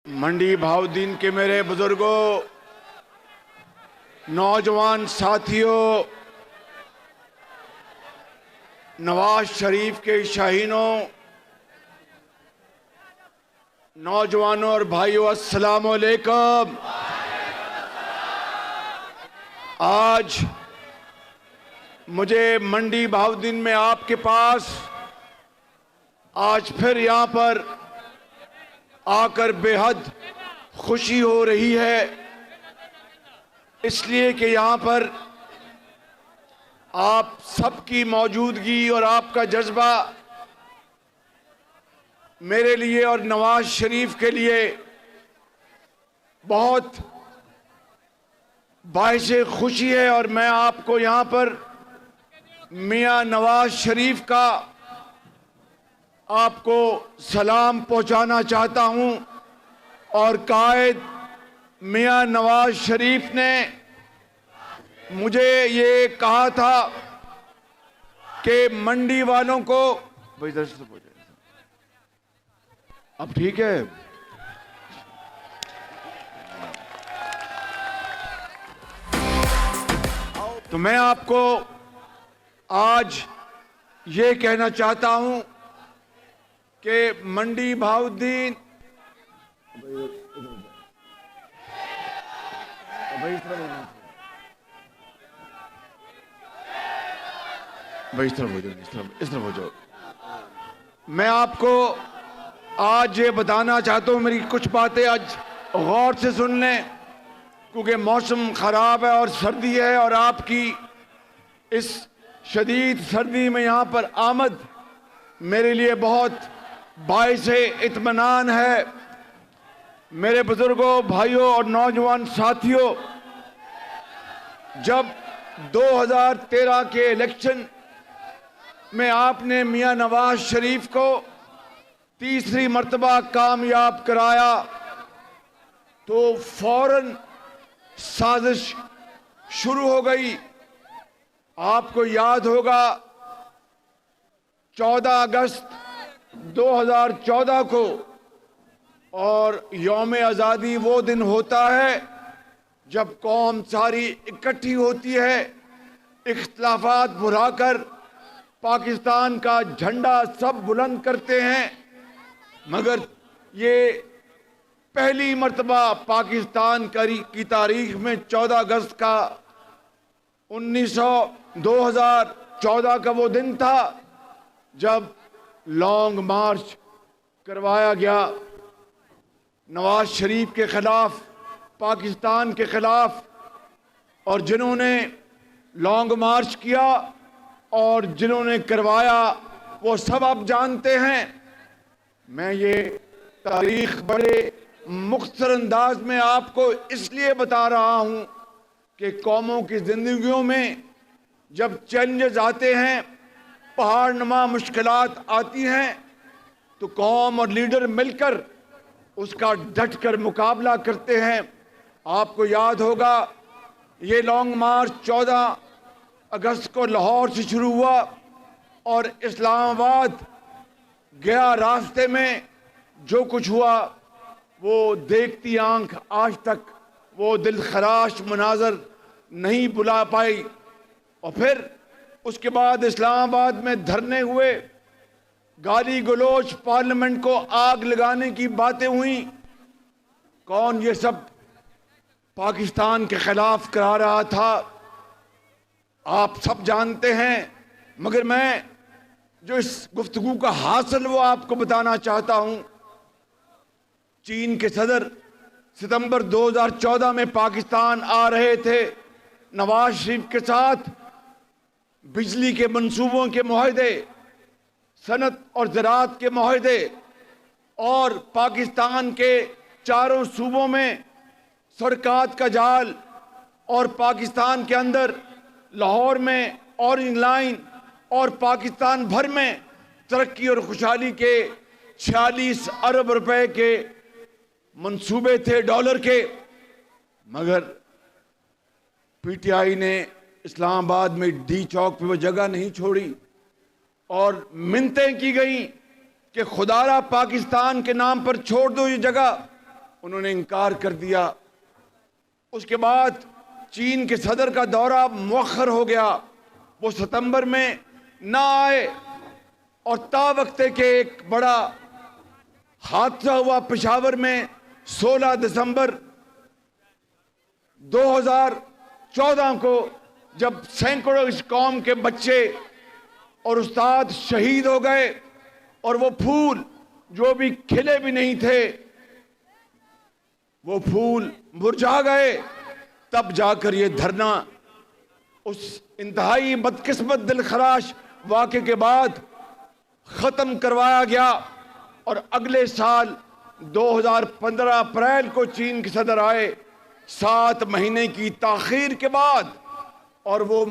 منڈی بہاؤدین کے میرے بزرگوں، نوجوان ساتھیوں، نواز شریف کے شاہینوں، نوجوانوں اور بھائیوں، السلام علیکم۔ آج مجھے منڈی بہاؤدین میں آپ کے پاس آج پھر یہاں پر آ کر بے حد خوشی ہو رہی ہے، اس لیے کہ یہاں پر آپ سب کی موجودگی اور آپ کا جذبہ میرے لیے اور نواز شریف کے لیے بہت باعث خوشی ہے، اور میں آپ کو یہاں پر میاں نواز شریف کا آپ کو سلام پہنچانا چاہتا ہوں۔ اور قائد میاں نواز شریف نے مجھے یہ کہا تھا کہ منڈی والوں کو اب ٹھیک ہے، تو میں آپ کو آج یہ کہنا چاہتا ہوں کہ منڈی بہاؤدین اس طرف ہو جاؤ۔ میں آپ کو آج یہ بتانا چاہتا ہوں، میری کچھ باتیں آج غور سے سن لیں، کیونکہ موسم خراب ہے اور سردی ہے، اور آپ کی اس شدید سردی میں یہاں پر آمد میرے لیے بہت باعث اطمینان ہے۔ میرے بزرگوں، بھائیوں اور نوجوان ساتھیوں، جب 2013 کے الیکشن میں آپ نے میاں نواز شریف کو تیسری مرتبہ کامیاب کرایا تو فوراً سازش شروع ہو گئی۔ آپ کو یاد ہوگا 14 اگست 2014 کو، اور یوم آزادی وہ دن ہوتا ہے جب قوم ساری اکٹھی ہوتی ہے، اختلافات بھلا کر پاکستان کا جھنڈا سب بلند کرتے ہیں، مگر یہ پہلی مرتبہ پاکستان کی تاریخ میں 14 اگست کا 2014 کا وہ دن تھا جب لانگ مارچ کروایا گیا نواز شریف کے خلاف، پاکستان کے خلاف، اور جنہوں نے لانگ مارچ کیا اور جنہوں نے کروایا وہ سب آپ جانتے ہیں۔ میں یہ تاریخ بڑے مختصر انداز میں آپ کو اس لیے بتا رہا ہوں کہ قوموں کی زندگیوں میں جب چیلنجز آتے ہیں، پہاڑ نما مشکلات آتی ہیں، تو قوم اور لیڈر مل کر اس کا ڈٹ کر مقابلہ کرتے ہیں۔ آپ کو یاد ہوگا یہ لانگ مارچ 14 اگست کو لاہور سے شروع ہوا اور اسلام آباد گیا، راستے میں جو کچھ ہوا وہ دیکھتی آنکھ آج تک وہ دل خراش مناظر نہیں بلا پائی۔ اور پھر اس کے بعد اسلام آباد میں دھرنے ہوئے، گالی گلوچ، پارلیمنٹ کو آگ لگانے کی باتیں ہوئیں۔ کون یہ سب پاکستان کے خلاف کرا رہا تھا؟ آپ سب جانتے ہیں، مگر میں جو اس گفتگو کا حاصل وہ آپ کو بتانا چاہتا ہوں۔ چین کے صدر ستمبر 2014 میں پاکستان آ رہے تھے، نواز شریف کے ساتھ بجلی کے منصوبوں کے معاہدے، صنعت اور زراعت کے معاہدے، اور پاکستان کے چاروں صوبوں میں سڑکات کا جال، اور پاکستان کے اندر لاہور میں اورنج لائن، اور پاکستان بھر میں ترقی اور خوشحالی کے 46 ارب روپے کے منصوبے تھے، ڈالر کے۔ مگر پی ٹی آئی نے اسلام آباد میں ڈی چوک پہ وہ جگہ نہیں چھوڑی، اور منتیں کی گئیں کہ خدا را پاکستان کے نام پر چھوڑ دو یہ جگہ۔ انہوں نے انکار کر دیا. اس کے بعد چین کے صدر کا دورہ مؤخر ہو گیا, وہ ستمبر میں نہ آئے, اور تا وقت کہ ایک بڑا حادثہ ہوا پشاور میں 16 دسمبر 2014 کو, جب سینکڑوں اس قوم کے بچے اور استاد شہید ہو گئے, اور وہ پھول جو بھی کھلے بھی نہیں تھے وہ پھول مرجھا گئے. تب جا کر یہ دھرنا اس انتہائی بدقسمت دلخراش واقعے کے بعد ختم کروایا گیا, اور اگلے سال 2015 اپریل کو چین کے صدر آئے 7 مہینے کی تاخیر کے بعد, اور وہ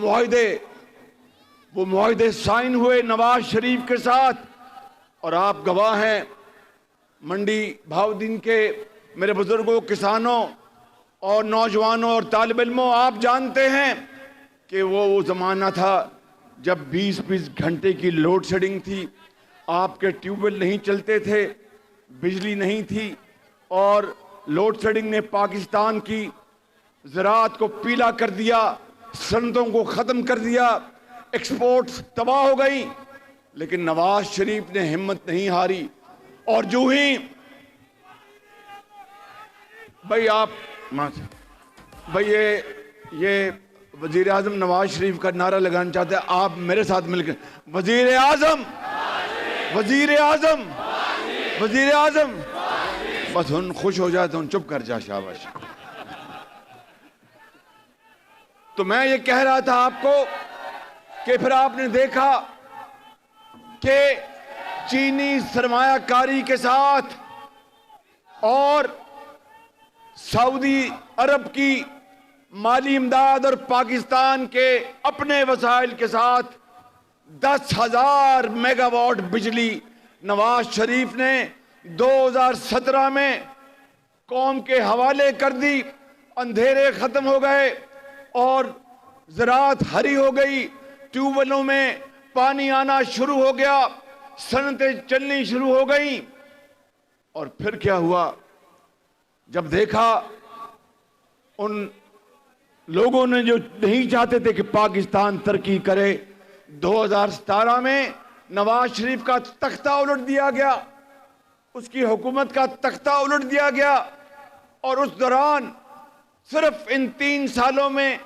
معاہدے سائن ہوئے نواز شریف کے ساتھ. اور آپ گواہ ہیں, منڈی بہاؤالدین کے میرے بزرگوں, کسانوں اور نوجوانوں اور طالب علموں, آپ جانتے ہیں کہ وہ زمانہ تھا جب 20 گھنٹے کی لوڈ شیڈنگ تھی, آپ کے ٹیوب ویل نہیں چلتے تھے, بجلی نہیں تھی, اور لوڈ شیڈنگ نے پاکستان کی زراعت کو پیلا کر دیا, صنعتوں کو ختم کر دیا, ایکسپورٹس تباہ ہو گئی. لیکن نواز شریف نے ہمت نہیں ہاری, اور جو ہی بھائی یہ وزیر اعظم نواز شریف کا نعرہ لگانا چاہتے ہیں, آپ میرے ساتھ مل کر وزیر اعظم وزیر اعظم وزیر اعظم. بس ہن خوش ہو جائے تو ہن چپ کر جا, شاباش. تو میں یہ کہہ رہا تھا آپ کو کہ پھر آپ نے دیکھا کہ چینی سرمایہ کاری کے ساتھ اور سعودی عرب کی مالی امداد اور پاکستان کے اپنے وسائل کے ساتھ 10,000 میگا واٹ بجلی نواز شریف نے 2017 میں قوم کے حوالے کر دی. اندھیرے ختم ہو گئے اور زراعت ہری ہو گئی, ٹیوب ویلوں میں پانی آنا شروع ہو گیا, صنعتیں چلنی شروع ہو گئیں. اور پھر کیا ہوا, جب دیکھا ان لوگوں نے جو نہیں چاہتے تھے کہ پاکستان ترقی کرے, 2017 میں نواز شریف کا تختہ الٹ دیا گیا, اس کی حکومت کا تختہ الٹ دیا گیا. اور اس دوران صرف ان 3 سالوں میں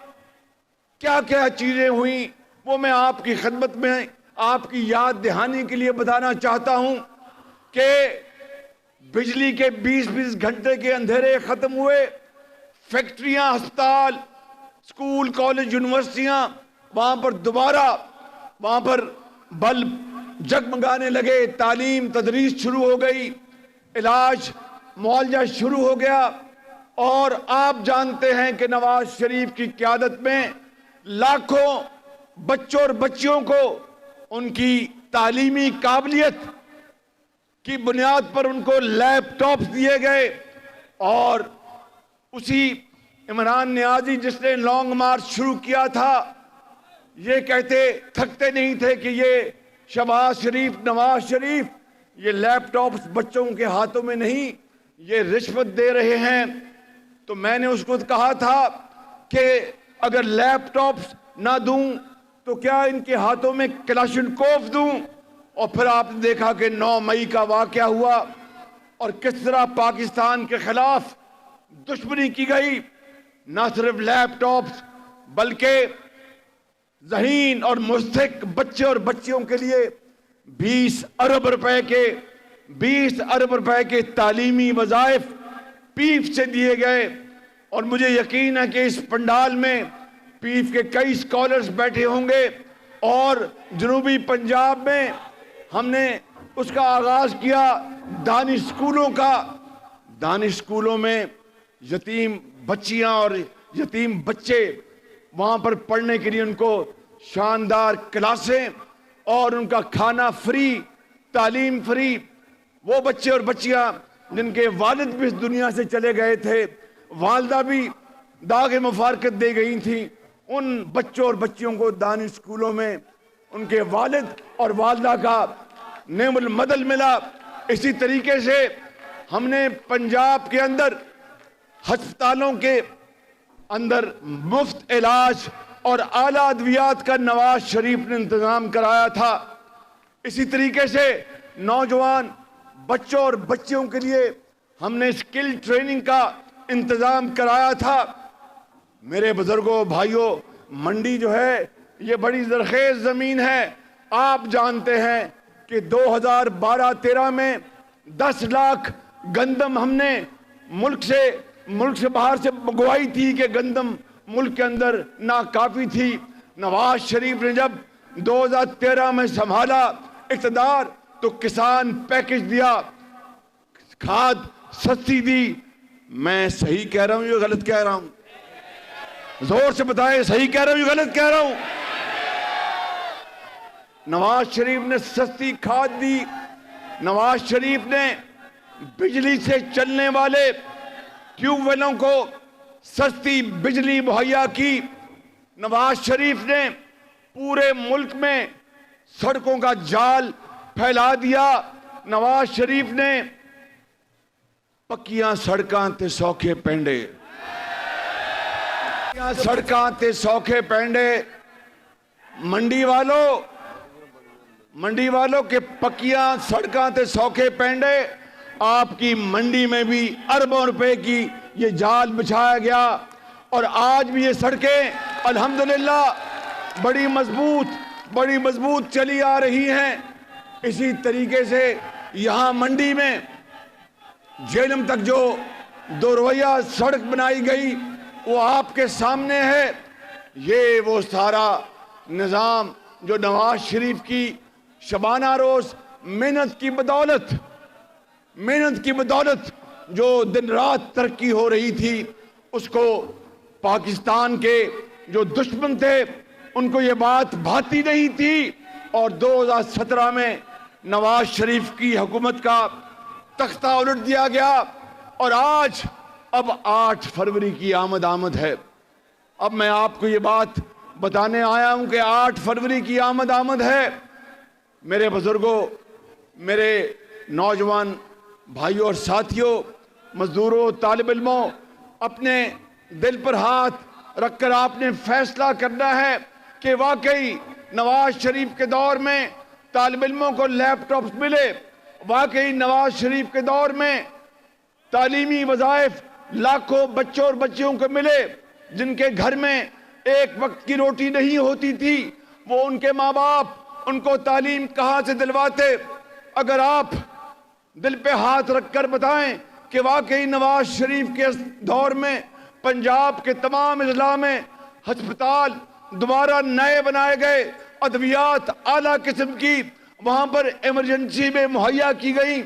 کیا کیا چیزیں ہوئیں وہ میں آپ کی خدمت میں آپ کی یاد دہانی کے لیے بتانا چاہتا ہوں کہ بجلی کے 20 گھنٹے کے اندھیرے ختم ہوئے, فیکٹریاں, ہسپتال, اسکول, کالج, یونیورسٹیاں, وہاں پر دوبارہ وہاں پر بلب جگمگانے لگے, تعلیم تدریس شروع ہو گئی, علاج معالجہ شروع ہو گیا. اور آپ جانتے ہیں کہ نواز شریف کی قیادت میں لاکھوں بچوں اور بچیوں کو ان کی تعلیمی قابلیت کی بنیاد پر ان کو لیپ ٹاپس دیے گئے. اور اسی عمران نیازی جس نے لانگ مارچ شروع کیا تھا, یہ کہتے تھکتے نہیں تھے کہ یہ شہباز شریف, نواز شریف یہ لیپ ٹاپس بچوں کے ہاتھوں میں نہیں, یہ رشوت دے رہے ہیں. تو میں نے اس کو کہا تھا کہ اگر لیپ ٹاپس نہ دوں تو کیا ان کے ہاتھوں میں کلاشنکوف دوں. اور پھر آپ نے دیکھا کہ 9 مئی کا واقعہ ہوا اور کس طرح پاکستان کے خلاف دشمنی کی گئی. نہ صرف لیپ ٹاپس بلکہ ذہین اور مستحق بچے اور بچیوں کے لیے 20 ارب روپے کے تعلیمی وظائف پیف سے دیے گئے. اور مجھے یقین ہے کہ اس پنڈال میں پیف کے کئی اسکالرز بیٹھے ہوں گے. اور جنوبی پنجاب میں ہم نے اس کا آغاز کیا دانش اسکولوں کا. دانش اسکولوں میں یتیم بچیاں اور یتیم بچے وہاں پر پڑھنے کے لیے ان کو شاندار کلاسیں اور ان کا کھانا فری, تعلیم فری. وہ بچے اور بچیاں جن کے والد بھی اس دنیا سے چلے گئے تھے, والدہ بھی داغ مفارقت دے گئی تھیں, ان بچوں اور بچیوں کو دانش اسکولوں میں ان کے والد اور والدہ کا نعم المدل ملا. اسی طریقے سے ہم نے پنجاب کے اندر ہسپتالوں کے اندر مفت علاج اور اعلیٰ ادویات کا نواز شریف نے انتظام کرایا تھا. اسی طریقے سے نوجوان بچوں اور بچیوں کے لیے ہم نے اسکل ٹریننگ کا انتظام کرایا تھا. میرے بزرگوں بھائیوں، منڈی جو ہے یہ بڑی زرخیز زمین ہے. آپ جانتے ہیں کہ 2012-13 میں 10 لاکھ گندم ہم نے ملک سے باہر سے منگوائی تھی کہ گندم ملک کے اندر ناکافی تھی. نواز شریف نے جب 2013 میں سنبھالا اقتدار تو کسان پیکج دیا، کھاد سستی دی. میں صحیح کہہ رہا ہوں یا غلط کہہ رہا ہوں؟ زور سے بتائیں، صحیح کہہ رہا ہوں یا غلط کہہ رہا ہوں؟ نواز شریف نے سستی کھاد دی. نواز شریف نے بجلی سے چلنے والے ٹیوب ویلوں کو سستی بجلی مہیا کی. نواز شریف نے پورے ملک میں سڑکوں کا جال پھیلا دیا. نواز شریف نے پکیاں سڑکاں تے سوکھے پینڈے، سڑکاں تے سوکھے پینڈے. منڈی والوں کے پکیاں سڑکاں تے سوکھے پینڈے. آپ کی منڈی میں بھی اربوں روپے کی یہ جال بچھایا گیا اور آج بھی یہ سڑکیں الحمدللہ بڑی مضبوط چلی آ رہی ہیں. اسی طریقے سے یہاں منڈی میں جہلم تک جو 2 رویہ سڑک بنائی گئی وہ آپ کے سامنے ہے. یہ وہ سارا نظام جو نواز شریف کی شبانہ روز محنت کی بدولت جو دن رات ترقی ہو رہی تھی، اس کو پاکستان کے جو دشمن تھے ان کو یہ بات بھاتی نہیں تھی. اور 2017 میں نواز شریف کی حکومت کا تختہ الٹ دیا گیا اور آج اب 8 فروری کی آمد ہے. اب میں آپ کو یہ بات بتانے آیا ہوں کہ 8 فروری کی آمد ہے. میرے بزرگوں، میرے نوجوان بھائیوں اور ساتھیوں، مزدوروں، طالب علموں، اپنے دل پر ہاتھ رکھ کر آپ نے فیصلہ کرنا ہے کہ واقعی نواز شریف کے دور میں طالب علموں کو لیپ ٹاپس ملے، واقعی نواز شریف کے دور میں تعلیمی وظائف لاکھوں بچوں اور بچیوں کو ملے جن کے گھر میں ایک وقت کی روٹی نہیں ہوتی تھی. وہ ان کے ماں باپ ان کو تعلیم کہاں سے دلواتے؟ اگر آپ دل پہ ہاتھ رکھ کر بتائیں کہ واقعی نواز شریف کے دور میں پنجاب کے تمام اضلاع میں ہسپتال دوبارہ نئے بنائے گئے، ادویات اعلیٰ قسم کی وہاں پر ایمرجنسی میں مہیا کی گئی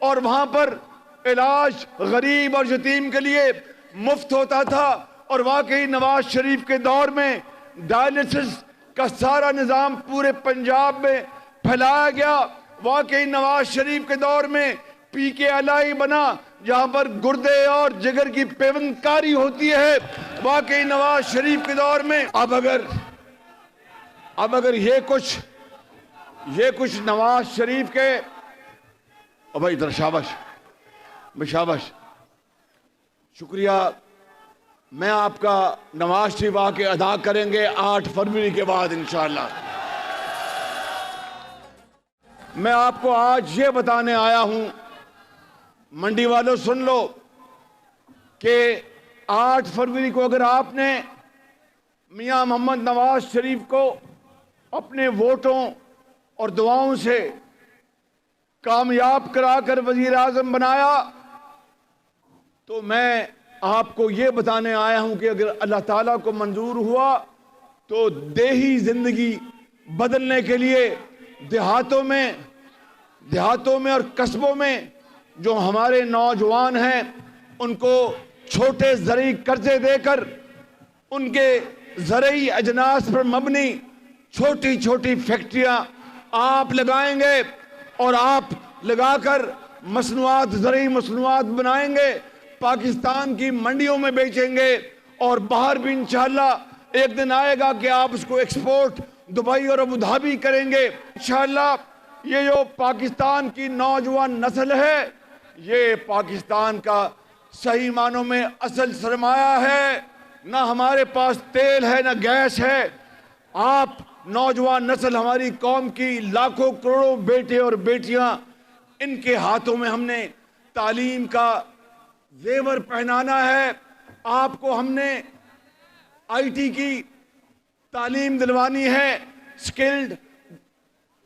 اور وہاں پر علاج غریب اور یتیم کے لیے مفت ہوتا تھا. اور واقعی نواز شریف کے دور میں ڈائلسس کا سارا نظام پورے پنجاب میں پھیلایا گیا. واقعی نواز شریف کے دور میں پی کے الائی بنا جہاں پر گردے اور جگر کی پیوند کاری ہوتی ہے. واقعی نواز شریف کے دور میں اب اگر یہ کچھ نواز شریف کے بھائی ادھر شاباش شکریہ. میں آپ کا نواز شریف آ کے ادا کریں گے 8 فروری کے بعد انشاءاللہ. میں آپ کو آج یہ بتانے آیا ہوں، منڈی والوں سن لو کہ 8 فروری کو اگر آپ نے میاں محمد نواز شریف کو اپنے ووٹوں اور دعاؤں سے کامیاب کرا کر وزیر اعظم بنایا تو میں آپ کو یہ بتانے آیا ہوں کہ اگر اللہ تعالیٰ کو منظور ہوا تو دیہی زندگی بدلنے کے لیے دیہاتوں میں اور قصبوں میں جو ہمارے نوجوان ہیں ان کو چھوٹے زرعی قرضے دے کر ان کے زرعی اجناس پر مبنی چھوٹی فیکٹریاں آپ لگائیں گے اور آپ لگا کر زرعی مصنوعات بنائیں گے، پاکستان کی منڈیوں میں بیچیں گے اور باہر بھی انشاءاللہ ایک دن آئے گا کہ آپ اس کو ایکسپورٹ دبئی اور ابوظہبی کریں گے انشاءاللہ. یہ جو پاکستان کی نوجوان نسل ہے یہ پاکستان کا صحیح معنوں میں اصل سرمایہ ہے. نہ ہمارے پاس تیل ہے نہ گیس ہے. آپ نوجوان نسل ہماری قوم کی لاکھوں کروڑوں بیٹے اور بیٹیاں، ان کے ہاتھوں میں ہم نے تعلیم کا زیور پہنانا ہے. آپ کو ہم نے آئی ٹی کی تعلیم دلوانی ہے، سکلڈ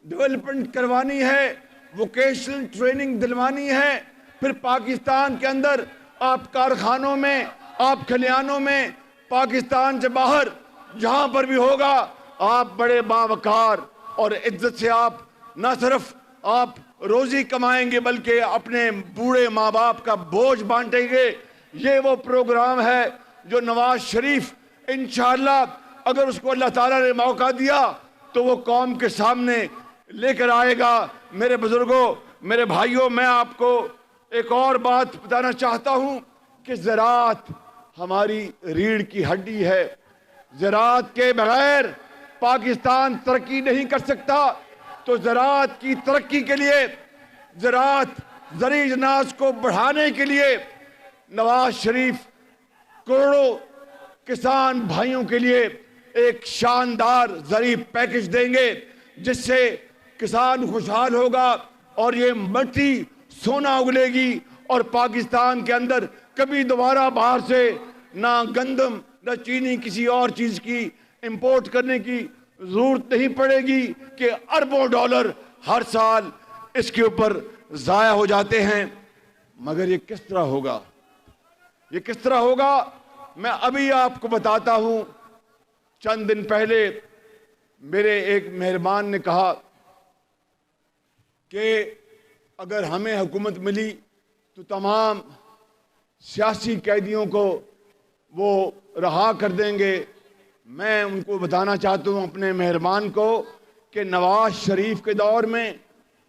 ڈیولپمنٹ کروانی ہے، ووکیشنل ٹریننگ دلوانی ہے. پھر پاکستان کے اندر آپ کارخانوں میں، آپ کھلیانوں میں، پاکستان سے باہر جہاں پر بھی ہوگا، آپ بڑے باوقار اور عزت سے آپ نہ صرف آپ روزی کمائیں گے بلکہ اپنے بوڑھے ماں باپ کا بوجھ بانٹیں گے. یہ وہ پروگرام ہے جو نواز شریف انشاءاللہ اگر اس کو اللہ تعالیٰ نے موقع دیا تو وہ قوم کے سامنے لے کر آئے گا. میرے بزرگوں، میرے بھائیوں، میں آپ کو ایک اور بات بتانا چاہتا ہوں کہ زراعت ہماری ریڑھ کی ہڈی ہے. زراعت کے بغیر پاکستان ترقی نہیں کر سکتا. تو زراعت کی ترقی کے لیے، زراعت زرعی اجناس کو بڑھانے کے لیے نواز شریف کروڑوں کسان بھائیوں کے لیے ایک شاندار زرعی پیکج دیں گے جس سے کسان خوشحال ہوگا اور یہ مٹی سونا اگلے گی اور پاکستان کے اندر کبھی دوبارہ باہر سے نہ گندم نہ چینی کسی اور چیز کی امپورٹ کرنے کی ضرورت نہیں پڑے گی کہ اربوں ڈالر ہر سال اس کے اوپر ضائع ہو جاتے ہیں. مگر یہ کس طرح ہوگا؟ یہ کس طرح ہوگا؟ میں ابھی آپ کو بتاتا ہوں. چند دن پہلے میرے ایک مہربان نے کہا کہ اگر ہمیں حکومت ملی تو تمام سیاسی قیدیوں کو وہ رہا کر دیں گے. میں ان کو بتانا چاہتا ہوں اپنے مہربان کو کہ نواز شریف کے دور میں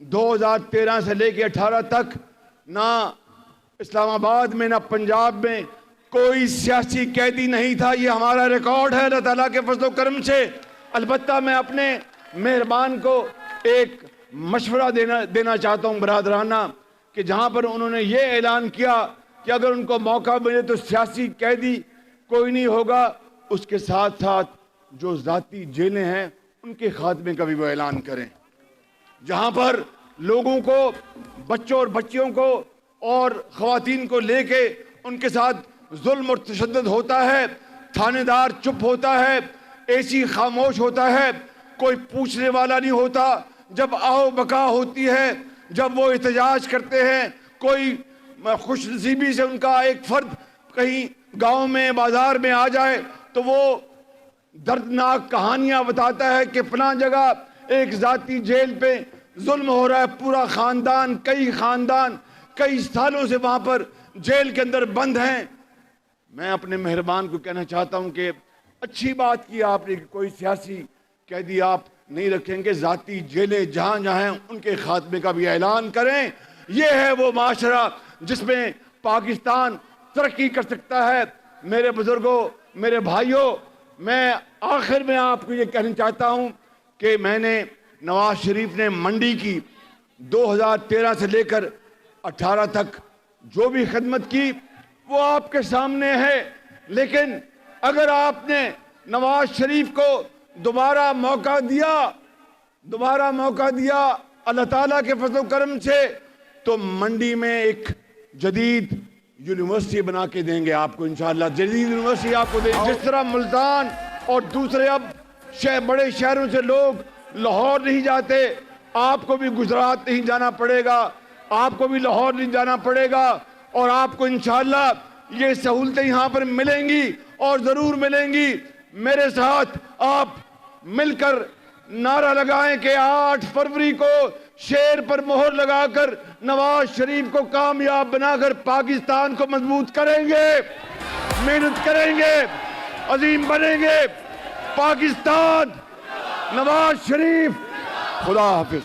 2013 سے لے کے 18 تک نہ اسلام آباد میں نہ پنجاب میں کوئی سیاسی قیدی نہیں تھا. یہ ہمارا ریکارڈ ہے اللہ تعالیٰ کے فضل و کرم سے. البتہ میں اپنے مہربان کو ایک مشورہ دینا چاہتا ہوں برادرانہ کہ جہاں پر انہوں نے یہ اعلان کیا کہ اگر ان کو موقع ملے تو سیاسی قیدی کوئی نہیں ہوگا، اس کے ساتھ ساتھ جو ذاتی جیلیں ہیں ان کے خاتمے کا بھی وہ اعلان کریں. جہاں پر لوگوں کو، بچوں اور بچیوں کو اور خواتین کو لے کے ان کے ساتھ ظلم اور تشدد ہوتا ہے، تھانے دار چپ ہوتا ہے، اے سی خاموش ہوتا ہے، کوئی پوچھنے والا نہیں ہوتا. جب آؤ بقا ہوتی ہے، جب وہ احتجاج کرتے ہیں، کوئی خوش نصیبی سے ان کا ایک فرد کہیں گاؤں میں بازار میں آ جائے تو وہ دردناک کہانیاں بتاتا ہے کہ فلاں جگہ ایک ذاتی جیل پہ ظلم ہو رہا ہے، پورا خاندان، کئی سالوں سے وہاں پر جیل کے اندر بند ہیں. میں اپنے مہربان کو کہنا چاہتا ہوں کہ اچھی بات کی آپ نے کہ کوئی سیاسی قیدی آپ نہیں رکھیں گے، ذاتی جیلیں جہاں جہاں ہیں ان کے خاتمے کا بھی اعلان کریں. یہ ہے وہ معاشرہ جس میں پاکستان ترقی کر سکتا ہے. میرے بزرگوں، میرے بھائیوں، میں آخر میں آپ کو یہ کہنا چاہتا ہوں کہ میں نے نواز شریف نے منڈی کی 2013 سے لے کر 18 تک جو بھی خدمت کی وہ آپ کے سامنے ہے. لیکن اگر آپ نے نواز شریف کو دوبارہ موقع دیا اللہ تعالیٰ کے فضل و کرم سے تو منڈی میں ایک جدید یونیورسٹی بنا کے دیں گے آپ کو انشاءاللہ. جدید یونیورسٹی آپ کو دیں گے. جس طرح ملتان اور دوسرے اب بڑے شہروں سے لوگ لاہور نہیں جاتے، آپ کو بھی گجرات نہیں جانا پڑے گا، آپ کو بھی لاہور نہیں جانا پڑے گا، اور آپ کو انشاءاللہ یہ سہولتیں یہاں پر ملیں گی اور ضرور ملیں گی. میرے ساتھ آپ مل کر نعرہ لگائیں کہ 8 فروری کو شیر پر مہر لگا کر نواز شریف کو کامیاب بنا کر پاکستان کو مضبوط کریں گے، محنت کریں گے، عظیم بنیں گے. پاکستان، نواز شریف. خدا حافظ.